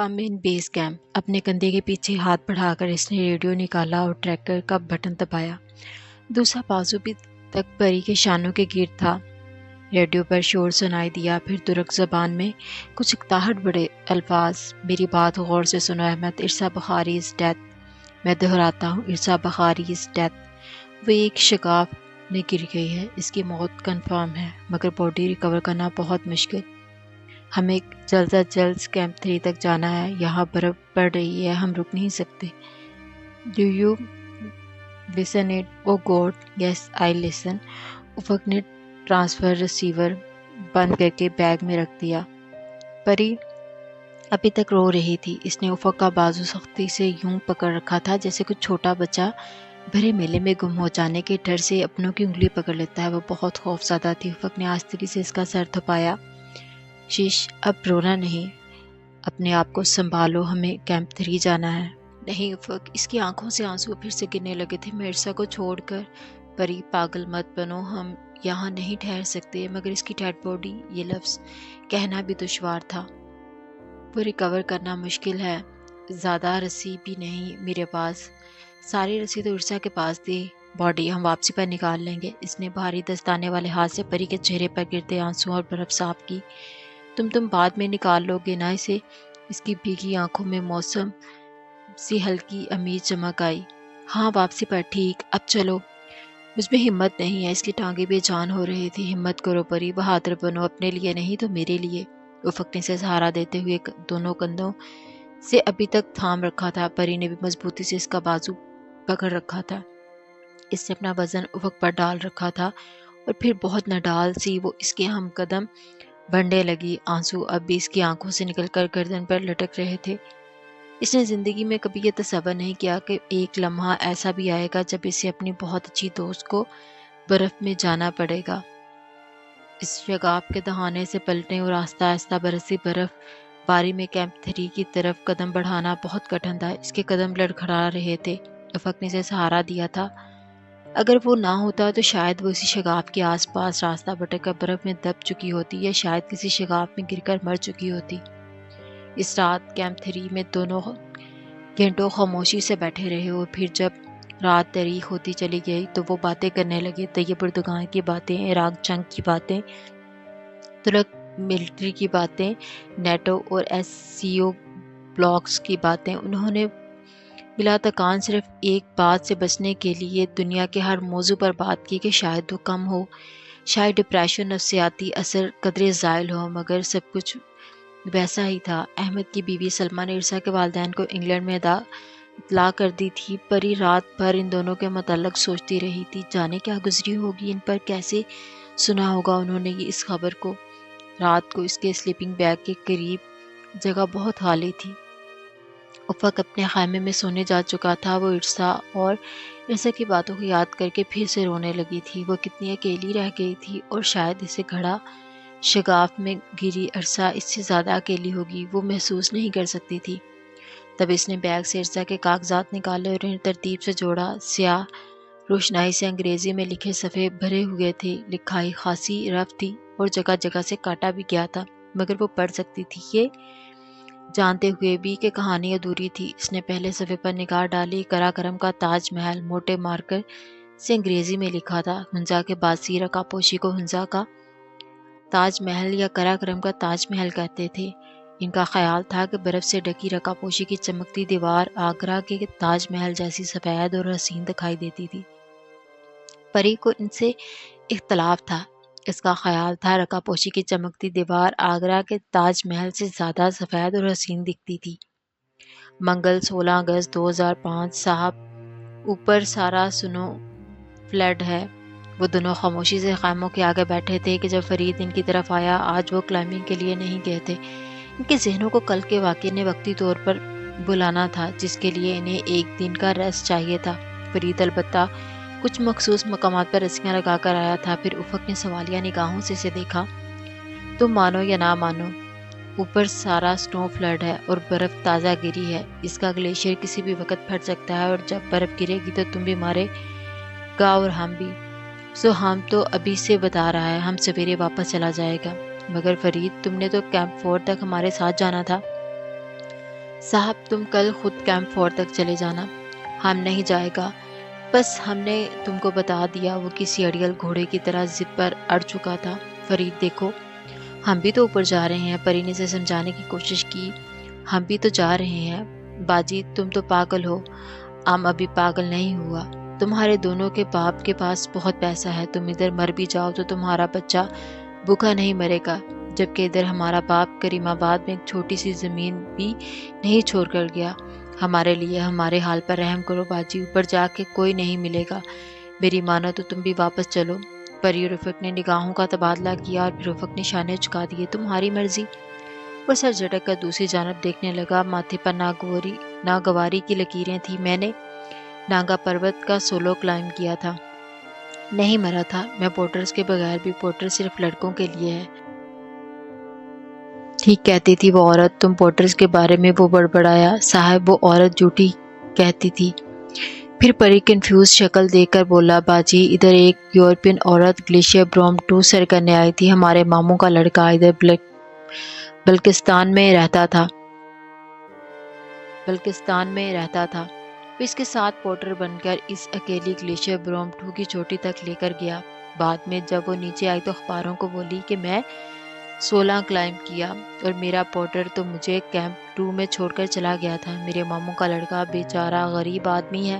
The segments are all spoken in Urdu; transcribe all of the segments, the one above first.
مین بیس کیمپ۔ اپنے کندھے کے پیچھے ہاتھ بڑھا کر اس نے ریڈیو نکالا اور ٹریکر کا بٹن دبایا۔ دوسرا بازو بھی تک پری کے شانوں کے گرد تھا۔ ریڈیو پر شور سنائی دیا، پھر ترک زبان میں کچھ اکتاہٹ بڑے الفاظ۔ میری بات غور سے سنو احمد، ارسا بخاری از ڈیتھ۔ میں دہراتا ہوں، ارسا بخاری از ڈیتھ۔ وہ ایک شگاف میں گر گئی ہے، اس کی موت کنفرم ہے، مگر باڈی ریکور کرنا بہت مشکل۔ ہمیں جلد از جلد کیمپ 3 تک جانا ہے، یہاں برف پڑ رہی ہے، ہم رک نہیں سکتے۔ Do you listen it? Oh god yes I listen. Ufaq نے ٹرانسفر ریسیور بند کر کے بیگ میں رکھ دیا۔ پری ابھی تک رو رہی تھی۔ اس نے افق کا بازو سختی سے یوں پکڑ رکھا تھا جیسے کچھ چھوٹا بچہ بھرے میلے میں گم ہو جانے کے ڈر سے اپنوں کی انگلی پکڑ لیتا ہے۔ وہ بہت خوف زدہ تھی۔ افق نے آہستگی سے اس کا سر تھپایا۔ شش، اب رونا نہیں، اپنے آپ کو سنبھالو، ہمیں کیمپ 3 جانا ہے۔ نہیں افق، اس کی آنکھوں سے آنسو پھر سے گرنے لگے تھے۔ میں ارسا کو چھوڑ کر، پری پاگل مت بنو، ہم یہاں نہیں ٹھہر سکتے۔ مگر اس کی ڈیڈ باڈی، یہ لفظ کہنا بھی دشوار تھا۔ وہ ریکور کرنا مشکل ہے، زیادہ رسی بھی نہیں میرے پاس۔ ساری رسی تو ارسا کے پاس تھی۔ باڈی ہم واپسی پر نکال لیں گے۔ اس نے بھاری دستانے والے ہاتھ سے پری کے چہرے پر گرتے آنسوں اور برف صاف کی۔ تم بعد میں نکال لو گے نا اسے؟ اس کی بھیگی آنکھوں میں موسم سی ہلکی امید چمک آئی۔ ہاں واپسی پر ٹھیک، اب چلو۔ مجھ میں ہمت نہیں ہے، اس کی ٹانگیں بے جان ہو رہی تھی۔ ہمت کرو پری، بہادر بنو، اپنے لیے نہیں تو میرے لیے۔ افق نے اسے سہارا دیتے ہوئے دونوں کندھوں سے ابھی تک تھام رکھا تھا۔ پری نے بھی مضبوطی سے اس کا بازو پکڑ رکھا تھا۔ اس نے اپنا وزن افق پر ڈال رکھا تھا اور پھر بہت نڈال سی وہ اس کے ہم قدم بننے لگی۔ آنسو اب بھی اس کی آنکھوں سے نکل کر گردن پر لٹک رہے تھے۔ اس نے زندگی میں کبھی یہ تصور نہیں کیا کہ ایک لمحہ ایسا بھی آئے گا جب اسے اپنی بہت اچھی دوست کو برف میں جانا پڑے گا۔ اس شگاف کے دہانے سے پلٹنے اور آہستہ آہستہ برسی برف باری میں کیمپ 3 کی طرف قدم بڑھانا بہت کٹھن تھا۔ اس کے قدم لڑکھڑا رہے تھے۔ افق نے اسے سہارا دیا تھا۔ اگر وہ نہ ہوتا تو شاید وہ اسی شگاف کے آس پاس راستہ بھٹک کر برف میں دب چکی ہوتی، یا شاید کسی شگاف میں گر کر مر چکی ہوتی۔ اس رات کیمپ 3 میں دونوں گھنٹوں خاموشی سے بیٹھے رہے، اور پھر جب رات تاریک ہوتی چلی گئی تو وہ باتیں کرنے لگے۔ طیب اردگان کی باتیں، عراق جنگ کی باتیں، ترک ملٹری کی باتیں، نیٹو اور SCO بلاکس کی باتیں۔ انہوں نے بلا تکان صرف ایک بات سے بچنے کے لیے دنیا کے ہر موضوع پر بات کی کہ شاید وہ کم ہو، شاید ڈپریشن، نفسیاتی اثر قدرے زائل ہو، مگر سب کچھ ویسا ہی تھا۔ احمد کی بیوی سلمہ نے ارسا کے والدین کو انگلینڈ میں اطلاع کر دی تھی۔ پری رات بھر ان دونوں کے متعلق سوچتی رہی تھی، جانے کیا گزری ہوگی ان پر، کیسے سنا ہوگا انہوں نے اس خبر کو۔ رات کو اس کے سلیپنگ بیگ کے قریب جگہ بہت خالی تھی۔ افق اپنے خیمے میں سونے جا چکا تھا۔ وہ ارسا کی باتوں کو یاد کر کے پھر سے رونے لگی تھی۔ وہ کتنی اکیلی رہ گئی تھی، اور شاید اسے گھڑا شگاف میں گری ارسا اس سے زیادہ اکیلی ہوگی، وہ محسوس نہیں کر سکتی تھی۔ تب اس نے بیگ سے ارسا کے کاغذات نکالے اور انہیں ترتیب سے جوڑا۔ سیاہ روشنائی سے انگریزی میں لکھے صفحے بھرے ہوئے تھے۔ لکھائی خاصی رف تھی اور جگہ جگہ سے کاٹا بھی گیا تھا، مگر وہ پڑھ سکتی تھی، یہ جانتے ہوئے بھی کہ کہانی ادھوری تھی۔ اس نے پہلے صفحے پر نگاہ ڈالی۔ قراقرم کا تاج محل، موٹے مارکر سے انگریزی میں لکھا تھا۔ ہنزا کے باسی رکا پوشی کو ہنزا کا تاج محل یا قراقرم کا تاج محل کہتے تھے۔ ان کا خیال تھا کہ برف سے ڈھکی رکا پوشی کی چمکتی دیوار آگرہ کے تاج محل جیسی سفید اور حسین دکھائی دیتی تھی۔ پری کو ان سے اختلاف تھا۔ اس کا خیال تھا رکا پوشی کی چمکتی دیوار آگرہ کے تاج محل سے زیادہ سفید اور حسین دکھتی تھی۔ منگل 16 اگست 2005 صاحب، اوپر سارا سنو فلڈ ہے۔ وہ دونوں خاموشی سے خیموں کے آگے بیٹھے تھے کہ جب فرید ان کی طرف آیا۔ آج وہ کلائمبنگ کے لیے نہیں گئے تھے۔ ان کے ذہنوں کو کل کے واقعے نے وقتی طور پر بلانا تھا، جس کے لیے انہیں ایک دن کا ریسٹ چاہیے تھا۔ فرید البتہ کچھ مخصوص مقامات پر رسیاں لگا کر آیا تھا۔ پھر افق نے سوالیہ نگاہوں سے اسے دیکھا۔ تم مانو یا نہ مانو، اوپر سارا سنو فلڈ ہے اور برف تازہ گری ہے۔ اس کا گلیشیئر کسی بھی وقت پھٹ سکتا ہے، اور جب برف گرے گی تو تم بھی مارے گا اور ہم بھی۔ سو ہم تو ابھی سے بتا رہا ہے، ہم سویرے واپس چلا جائے گا۔ مگر فرید، تم نے تو کیمپ 4 تک ہمارے ساتھ جانا تھا۔ صاحب تم کل خود کیمپ 4 تک چلے جانا، ہم نہیں جائے گا، بس ہم نے تم کو بتا دیا۔ وہ کسی اڑیل گھوڑے کی طرح ضد پر اڑ چکا تھا۔ فرید دیکھو، ہم بھی تو اوپر جا رہے ہیں، پری نے اسے سمجھانے کی کوشش کی۔ ہم بھی تو جا رہے ہیں باجی، تم تو پاگل ہو۔ ابھی پاگل نہیں ہوا، تمہارے دونوں کے باپ کے پاس بہت پیسہ ہے، تم ادھر مر بھی جاؤ تو تمہارا بچہ بھوکا نہیں مرے گا، جبکہ ادھر ہمارا باپ کریم آباد میں ایک چھوٹی سی زمین بھی نہیں چھوڑ کر گیا۔ ہمارے لیے ہمارے حال پر رحم کرو باجی، اوپر جا کے کوئی نہیں ملے گا، میری مانو تو تم بھی واپس چلو۔ پری اور افق نے نگاہوں کا تبادلہ کیا اور پھر افق نے شانے جھکا دیے۔ تمہاری مرضی۔ وہ سر جھٹک کر دوسری جانب دیکھنے لگا۔ ماتھے پر ناگواری کی لکیریں تھیں۔ میں نے ناگا پروت کا سولو کلائم کیا تھا، نہیں مرا تھا۔ میں پورٹرز کے بغیر بھی، پورٹر صرف لڑکوں کے لیے ہے۔ ٹھیک کہتی تھی وہ عورت، تم پورٹرز کے بارے میں وہ بڑبڑایا۔ صاحب وہ عورت جھوٹی کہتی تھی۔ پھر پری کنفیوز شکل دیکھ کر بولا، باجی ادھر ایک یورپین عورت گلیشیئر بروم 2 سر کرنے آئی تھی، ہمارے ماموں کا لڑکا ادھر بلکستان میں رہتا تھا۔ وہ اس کے ساتھ پورٹر بن کر اس اکیلی گلیشیئر بروم 2 کی چوٹی تک لے کر گیا۔ بعد میں جب وہ نیچے آئی تو اخباروں کو بولی کہ میں 16 کلائم کیا اور میرا پورٹر تو مجھے کیمپ 2 میں چھوڑ کر چلا گیا تھا۔ میرے ماموں کا لڑکا بیچارہ غریب آدمی ہے۔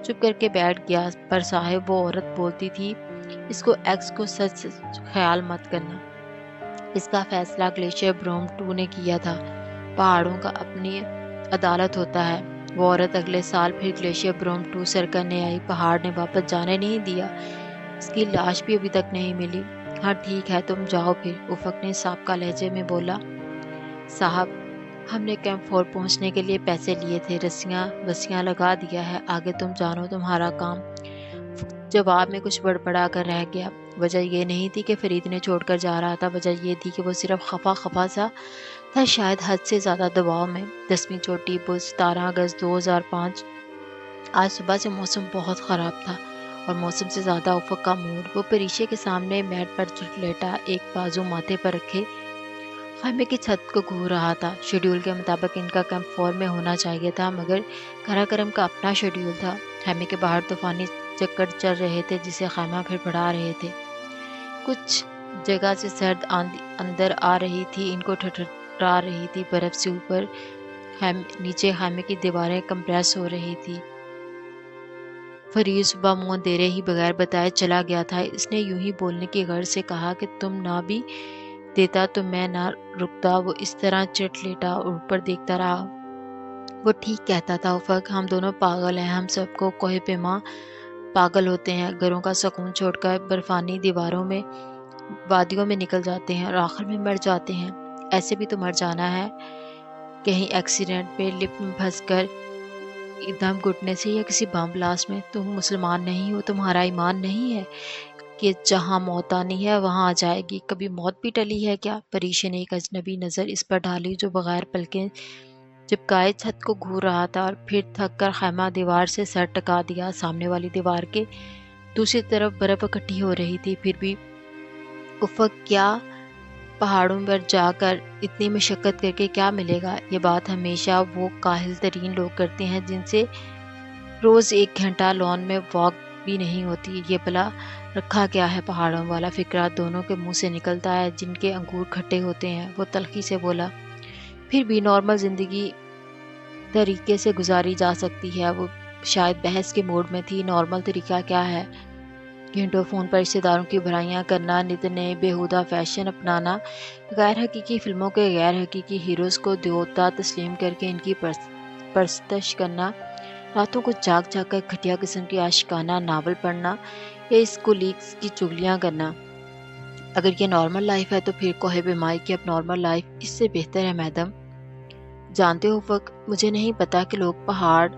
چپ کر کے بیٹھ گیا۔ پر صاحب وہ عورت بولتی تھی، اس کو ایکس کو سچ خیال مت کرنا، اس کا فیصلہ گلیشیئر بروم 2 نے کیا تھا، پہاڑوں کا اپنی عدالت ہوتا ہے۔ وہ عورت اگلے سال پھر گلیشیئر بروم 2 سر کرنے آئی، پہاڑ نے واپس جانے نہیں دیا، اس کی لاش بھی ابھی تک نہیں ملی۔ ہاں ٹھیک ہے تم جاؤ پھر، افق نے سابقہ لہجے میں بولا۔ صاحب ہم نے کیمپ 4 پہنچنے کے لیے پیسے لیے تھے، وسیاں لگا دیا ہے، آگے تم جانو تمہارا کام۔ جواب میں کچھ بڑبڑا کر رہ گیا۔ وجہ یہ نہیں تھی کہ فرید نے چھوڑ کر جا رہا تھا، وجہ یہ تھی کہ وہ صرف خفا سا تھا، شاید حد سے زیادہ دباؤ میں۔ 10ویں چوٹی بل 17 اگست 2005۔ آج صبح سے موسم بہت خراب تھا اور موسم سے زیادہ افق کا موڈ۔ وہ پریشے کے سامنے میٹ پر لیٹا، ایک بازو ماتھے پر رکھے خیمے کی چھت کو گھور رہا تھا۔ شیڈول کے مطابق ان کا کیمپ 4 میں ہونا چاہیے تھا، مگر قراقرم کا اپنا شیڈول تھا۔ خیمے کے باہر طوفانی چکر چل رہے تھے جسے خیمہ پھر بڑھا رہے تھے۔ کچھ جگہ سے سرد آندھی اندر آ رہی تھی، ان کو ٹھٹھا رہی تھی، برف سے اوپر نیچے خیمے کی دیواریں کمپریس ہو رہی تھی۔ فرید صبح منہ اندھیرے ہی بغیر بتائے چلا گیا تھا۔ اس نے یوں ہی بولنے کی غرض سے کہا کہ تم نہ بھی دیتا تو میں نہ رکتا۔ وہ اس طرح چٹ لیٹا اور اوپر دیکھتا رہا۔ وہ ٹھیک کہتا تھا افق، ہم دونوں پاگل ہیں، ہم سب کو کوہ پیما پاگل ہوتے ہیں، گھروں کا سکون چھوڑ کر برفانی دیواروں میں وادیوں میں نکل جاتے ہیں اور آخر میں مر جاتے ہیں۔ ایسے بھی تو مر جانا ہے، کہیں ایکسیڈنٹ پہ لفٹ میں پھنس کر دم گھٹنے سے یا کسی بم بلاسٹ میں۔ تم مسلمان نہیں ہو، تمہارا ایمان نہیں ہے کہ جہاں موت آنی ہے وہاں آ جائے گی؟ کبھی موت بھی ٹلی ہے کیا؟ پریشے نے ایک اجنبی نظر اس پر ڈالی جو بغیر پلکیں چپکائے چھت کو گھور رہا تھا، اور پھر تھک کر خیمہ دیوار سے سر ٹکا دیا۔ سامنے والی دیوار کے دوسری طرف برف اکٹھی ہو رہی تھی۔ پھر بھی افق کیا پہاڑوں پر جا کر اتنی مشقت کر کے کیا ملے گا؟ یہ بات ہمیشہ وہ کاہل ترین لوگ کرتے ہیں جن سے روز 1 گھنٹہ لان میں واک بھی نہیں ہوتی۔ یہ بلا رکھا کیا ہے پہاڑوں والا فقرہ دونوں کے منہ سے نکلتا ہے جن کے انگور کھٹے ہوتے ہیں۔ وہ تلخی سے بولا، پھر بھی نارمل زندگی طریقے سے گزاری جا سکتی ہے۔ وہ شاید بحث کے موڈ میں تھی۔ نارمل طریقہ کیا ہے؟ گھنٹوں فون پر رشتہ داروں کی بھرائیاں کرنا، نت نئے بیہودہ فیشن اپنانا، غیر حقیقی فلموں کے غیر حقیقی ہیروز کو دیوتا تسلیم کر کے ان کی پرستش کرنا، راتوں کو جاگ جاگ کر گھٹیا قسم کی عاشقانہ ناول پڑھنا یا اس کولیگز کی چغلیاں کرنا۔ اگر یہ نارمل لائف ہے تو پھر کوہ پیمائی کی اب نارمل لائف اس سے بہتر ہے میڈم۔ جانتے ہو افق، مجھے نہیں پتا کہ لوگ پہاڑ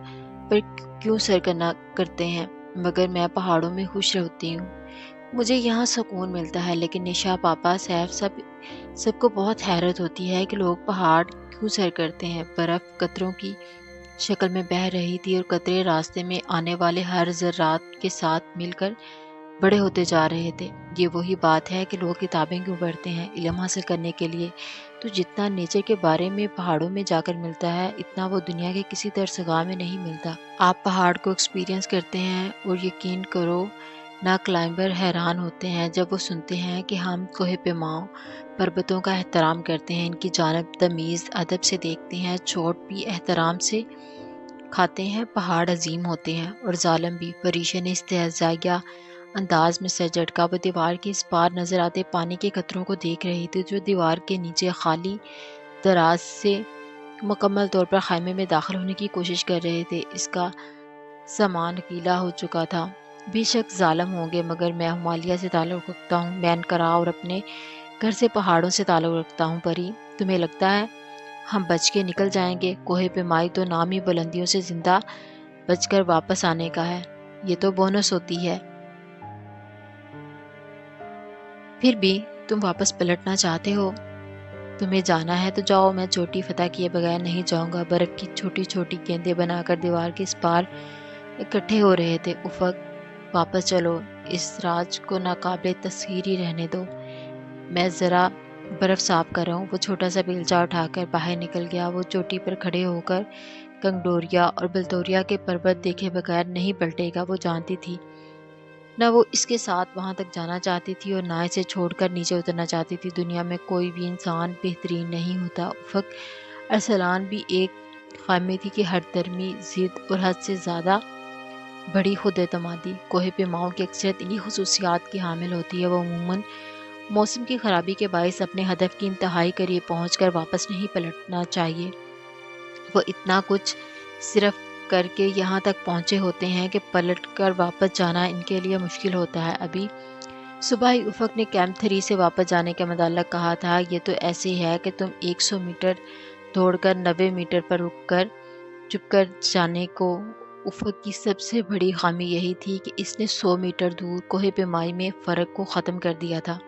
پر کیوں سر کرتے ہیں، مگر میں پہاڑوں میں خوش رہتی ہوں، مجھے یہاں سکون ملتا ہے۔ لیکن نشا، پاپا، سیف، سب کو بہت حیرت ہوتی ہے کہ لوگ پہاڑ کیوں سر کرتے ہیں۔ برف قطروں کی شکل میں بہہ رہی تھی اور قطرے راستے میں آنے والے ہر ذرات کے ساتھ مل کر بڑے ہوتے جا رہے تھے۔ یہ وہی بات ہے کہ لوگ کتابیں کیوں پڑھتے ہیں؟ علم حاصل کرنے کے لیے۔ تو جتنا نیچر کے بارے میں پہاڑوں میں جا کر ملتا ہے، اتنا وہ دنیا کے کسی درسگاہ میں نہیں ملتا۔ آپ پہاڑ کو ایکسپیرینس کرتے ہیں اور یقین کرو نہ کلائمبر حیران ہوتے ہیں جب وہ سنتے ہیں کہ ہم کوہ پیماؤں پربتوں کا احترام کرتے ہیں، ان کی جانب تمیز ادب سے دیکھتے ہیں، چوٹ بھی احترام سے کھاتے ہیں۔ پہاڑ عظیم ہوتے ہیں اور ظالم بھی۔ فریشے نے استہزائیہ انداز میں سر جھٹکا۔ وہ دیوار کے اس پار نظر آتے پانی کے قطروں کو دیکھ رہی تھی جو دیوار کے نیچے خالی دراز سے مکمل طور پر خیمے میں داخل ہونے کی کوشش کر رہے تھے۔ اس کا سامان گیلا ہو چکا تھا۔ بے شک ظالم ہوں گے، مگر میں ہمالیہ سے تعلق رکھتا ہوں، میں انقرہ اور اپنے گھر سے پہاڑوں سے تعلق رکھتا ہوں۔ پری، تمہیں لگتا ہے ہم بچ کے نکل جائیں گے؟ کوہ پیمائی تو نامی بلندیوں سے زندہ بچ کر واپس آنے کا ہے، یہ تو بونس ہوتی ہے۔ پھر بھی تم واپس پلٹنا چاہتے ہو؟ تمہیں جانا ہے تو جاؤ، میں چوٹی فتح کیے بغیر نہیں جاؤں گا۔ برف کی چھوٹی چھوٹی گیندیں بنا کر دیوار کے اس پار اکٹھے ہو رہے تھے۔ افق، واپس چلو، اس راج کو ناقابل تسخیر ہی رہنے دو، میں ذرا برف صاف کر رہا ہوں۔ وہ چھوٹا سا بیلچہ اٹھا کر باہر نکل گیا۔ وہ چوٹی پر کھڑے ہو کر کنگڈوریا اور بلتوریا کے پربت دیکھے بغیر نہیں پلٹے گا۔ وہ جانتی تھی نہ وہ اس کے ساتھ وہاں تک جانا چاہتی تھی اور نہ اسے چھوڑ کر نیچے اترنا چاہتی تھی۔ دنیا میں کوئی بھی انسان بہترین نہیں ہوتا۔ افق، ارسلان بھی ایک خامی تھی کہ ہر درمی ضد اور حد سے زیادہ بڑی خود اعتمادی۔ کوہ پیماؤں کی اکثریت انہی خصوصیات کی حامل ہوتی ہے۔ وہ عموماً موسم کی خرابی کے باعث اپنے ہدف کی انتہائی قریب پہنچ کر واپس نہیں پلٹنا چاہیے۔ وہ اتنا کچھ صرف کر کے یہاں تک پہنچے ہوتے ہیں کہ پلٹ کر واپس جانا ان کے لیے مشکل ہوتا ہے۔ ابھی صبح ہی افق نے کیمپ 3 سے واپس جانے کے متعلق کہا تھا، یہ تو ایسے ہے کہ تم 100 میٹر دوڑ کر 90 میٹر پر رک کر چپ کر جانے کو۔ افق کی سب سے بڑی خامی یہی تھی کہ اس نے 100 میٹر دور کوہ پیمائی میں فرق کو ختم کر دیا تھا۔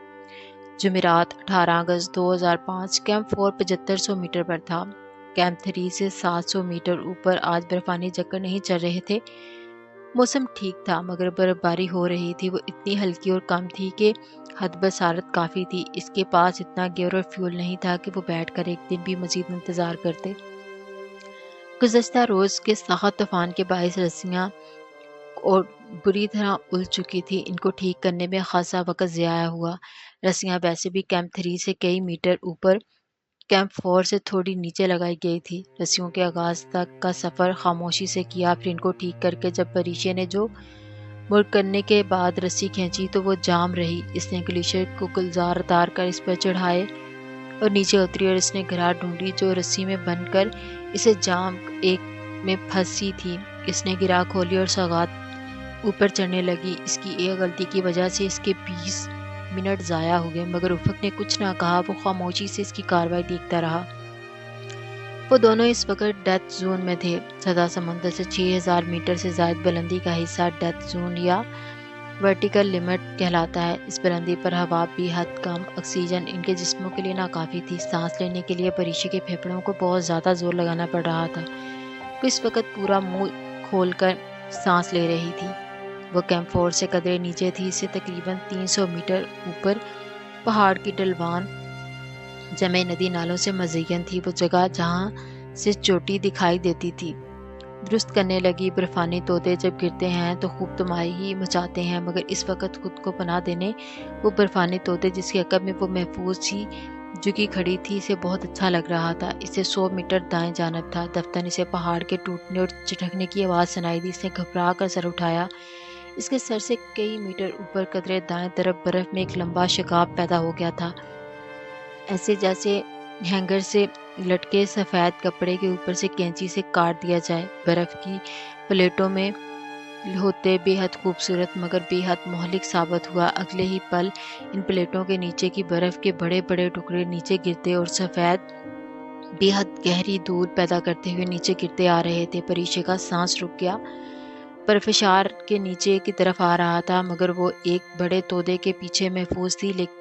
جمعرات 18 اگست 2005 کیمپ 4 7500 میٹر پر تھا۔ کیمپ 3 سے 700 میٹر اوپر آج برفانی چکر نہیں چل رہے تھے۔ موسم ٹھیک تھا مگر برف باری ہو رہی تھی۔ وہ اتنی ہلکی اور کم تھی کہ حد بصارت کافی تھی۔ اس کے پاس اتنا گیئر اور فیول نہیں تھا کہ وہ بیٹھ کر ایک دن بھی مزید انتظار کرتے۔ گزشتہ روز کے سخت طوفان کے باعث رسیاں اور بری طرح الجھ چکی تھی۔ ان کو ٹھیک کرنے میں خاصا وقت ضائع ہوا۔ رسیاں ویسے بھی کیمپ 3 سے کئی میٹر اوپر کیمپ 4 سے تھوڑی نیچے لگائی گئی تھی۔ رسیوں کے آغاز تک کا سفر خاموشی سے کیا، پھر ان کو ٹھیک کر کے جب پریشے نے جو مڑ کرنے کے بعد رسی کھینچی تو وہ جام رہی۔ اس نے گلیشر کو گلزار اتار کر اس پر چڑھائے اور نیچے اتری اور اس نے گراٹ ڈھونڈی جو رسی میں بند کر اسے جام ایک میں پھنسی تھی۔ اس نے گرا کھولی اور سوغات اوپر چڑھنے لگی۔ اس کی ایک غلطی کی وجہ سے اس کے 20 منٹ ضائع ہو گئے، مگر افق نے کچھ نہ کہا۔ وہ خاموشی سے اس کی کارروائی دیکھتا رہا۔ وہ دونوں اس وقت ڈیتھ زون میں تھے۔ سطح سمندر سے 6000 میٹر سے زائد بلندی کا حصہ ڈیتھ زون یا ورٹیکل لمٹ کہلاتا ہے۔ اس بلندی پر ہوا بے حد کم، آکسیجن ان کے جسموں کے لیے ناکافی تھی۔ سانس لینے کے لیے پریشے کے پھیپھڑوں کو بہت زیادہ زور لگانا پڑ رہا تھا۔ وہ اس وقت پورا منہ کھول کر سانس لے رہی تھی۔ وہ کیمپ 4 سے قدرے نیچے تھی۔ اس سے تقریباً 300 میٹر اوپر پہاڑ کی ڈھلوان جمع ندی نالوں سے مزین تھی۔ وہ جگہ جہاں سے چوٹی دکھائی دیتی تھی درست کرنے لگی۔ برفانی تودے جب گرتے ہیں تو خوب تباہی ہی مچاتے ہیں، مگر اس وقت خود کو پناہ دینے وہ برفانی تودے جس کے عقب میں وہ محفوظ سی جھکی کھڑی تھی اسے بہت اچھا لگ رہا تھا۔ اسے 100 میٹر دائیں جانب تھا دفتر۔ اسے پہاڑ کے ٹوٹنے اور چٹکنے کی آواز سنائی دی۔ اس نے گھبرا کر سر اٹھایا۔ اس کے سر سے کئی میٹر اوپر قدرے دائیں طرف برف میں ایک لمبا شگاف پیدا ہو گیا تھا، ایسے جیسے ہینگر سے لٹکے سفید کپڑے کے اوپر سے کینچی سے کاٹ دیا جائے۔ برف کی پلیٹوں میں ہوتے بے حد خوبصورت مگر بے حد مہلک ثابت ہوا۔ اگلے ہی پل ان پلیٹوں کے نیچے کی برف کے بڑے بڑے ٹکڑے نیچے گرتے اور سفید بے حد گہری دھول پیدا کرتے ہوئے نیچے گرتے آ رہے تھے۔ پریشے کا سانس رک گیا۔ پرفشار کے نیچے کی طرف آ رہا تھا مگر وہ ایک بڑے تودے کے پیچھے محفوظ تھی، لیکن